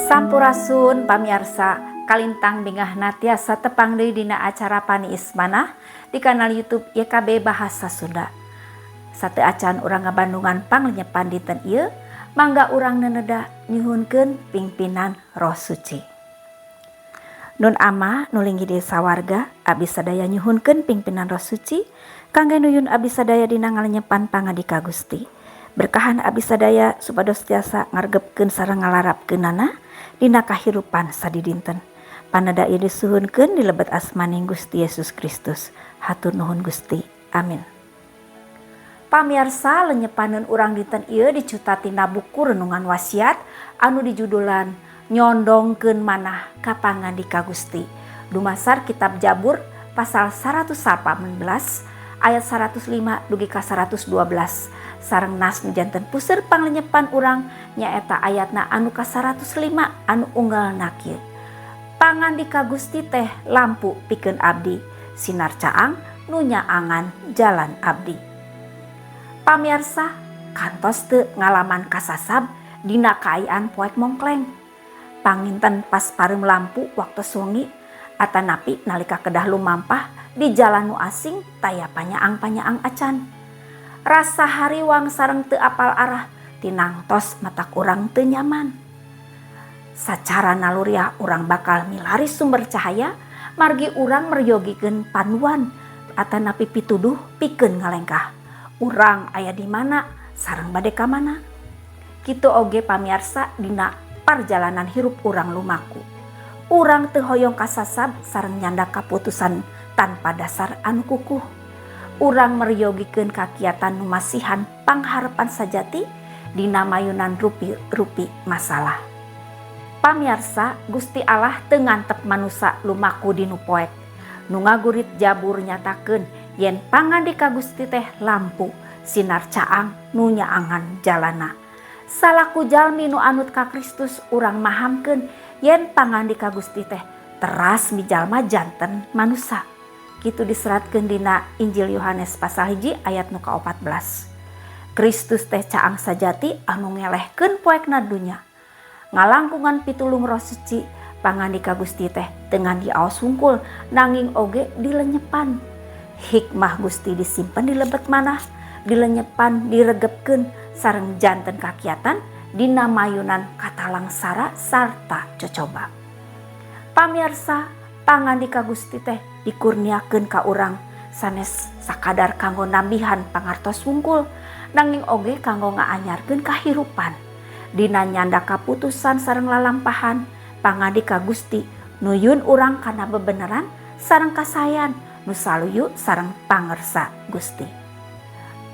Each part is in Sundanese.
Sampurasun pamirsa, kalintang bingahna tiasa tepang deui dina acara Pani Ismanah di kanal YouTube YKB Bahasa Sunda. Sate acan urang ngabandungan panglenyepan dinten ieu, mangga urang neneda nyuhunkeun pingpinan Roh Suci. Nun ama nulinggi di sawarga, abdi sadaya nyuhunkeun pingpinan Roh Suci kangge nuyun abdi sadaya dina ngalenyepan pangadika Gusti. Berkahan abdi sadaya supados tiasa ngargepkeun sareng ngalarapkeunana dina kahirupan sadidinten. Panada ieu disuhunkeun di lebet asmaning Gusti Yesus Kristus. Hatur nuhun Gusti. Amin. Pamirsa, lenyepaneun urang dinten ieu dicuta tina buku renungan wasiat anu dijudulan Nyondongkeun Manah ka Pangandika Gusti. Dumasar kitab Jabur pasal 118 ayat 105 dugi ka 112. Sareng nas nu janten puseur panglenyepan urang nyaeta ayatna anu ka 105 anu unggalna kieu. Pangandika Gusti teh lampu pikeun abdi, sinar caang nu nyaangan jalan abdi. Pamirsa, kantos teu ngalaman kasasab dina kaayaan poek mongkleng. Panginten pas pareum lampu waktu sungi atanapi nalika kedah lumampah di jalan nu asing taya panyaang-panyaang acan. Rasa hariwang sareng teu apal arah tinangtos matak urang teu nyaman. Sacara naluriah urang bakal milari sumber cahaya margi urang meryogikeun panduan atanapi pituduh pikeun ngalengkah. Urang aya di mana sareng bade ka mana. Kitu oge pamirsa dina parjalanan hirup urang lumaku. Urang teu hoyong kasasab sareng nyanda kaputusan tanpa dasar anu kukuh. Urang meryogikeun kakiatan nu masihan pangharepan sajati dina mayunan rupi-rupi masalah. Pamirsa, Gusti Allah teu ngantep manusa lumaku dinu poek. Nu ngagurit Jabur nyatakeun yen pangandika Gusti teh lampu, sinar caang nu nyaangan jalana. Salaku jalmi nu anut ka Kristus urang mahamkeun yen pangandika Gusti teh teras mijalma janten manusa. Kitu diseratkeun dina Injil Yohanes pasal 1 ayat nu ka-14. Kristus teh caang sajati anu ngelehkeun poekna dunya. Ngalangkungan pitulung Roh Suci, pangandika Gusti teh teu diaos hungkul nanging oge dilenyepan. Hikmah Gusti disimpen di lebet manah, dilenyepan diregepkeun sareng janten kakiatan dina mayunan katalangsara sarta cocoba. Pamirsa, pangandika Gusti teh dikurniakeun ka urang sanes sakadar kanggo nambihan pangartos wungkul nanging oge kanggo ngaanyarkeun kahirupan. Dina nyanda kaputusan sareng lalampahan, pangandika Gusti nuyun urang kana bebeneran sareng kasayan nu saluyu sareng pangersa Gusti.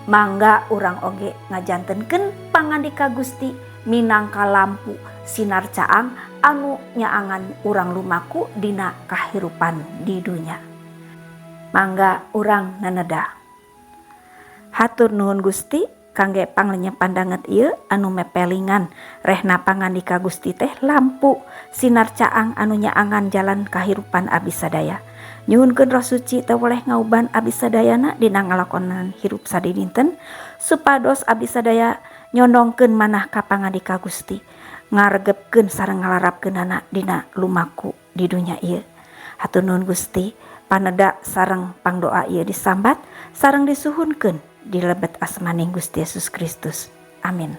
Mangga urang oge ngajantenkeun pangandika Gusti minangka lampu sinar caang anu nyaangan urang lumaku dina kahirupan di dunya. Mangga urang neneda. Hatur nuhun Gusti kangge panglenyepan danget ieu anu mepelingan rehna pangandika Gusti teh lampu sinar caang anu nyaangan jalan kahirupan abdi sadaya. Nyuhunkeun Roh Suci teu boleh ngauban abdi sadayana dina ngalakonan hirup sadidinten supados abdi sadaya nyondongkeun manah ka pangandika Gusti, ngaregepkeun sareng ngalarapkeunana dina lumaku di dunya ieu. Hatur nuhun Gusti, paneda sareng pangdoa ieu disambat sareng disuhunkeun di lebet asmaning Gusti Yesus Kristus. Amin.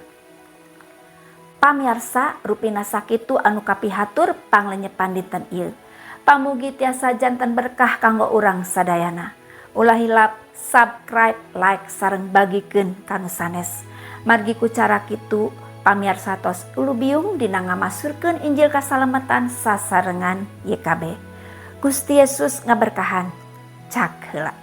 Pamirsa, rupina sakitu anu kapihatur panglenyepan dinten ieu. Pamugi tiasa janten berkah kanggo urang sadayana. Ulah hilap subscribe, like sareng bagikeun kanu sanes. Margi ku cara kitu pamirsa tos ulu biung dina ngamasurkeun Injil kasalamatan sasarengan YKB. Gusti Yesus ngaberkahan. Cak heula.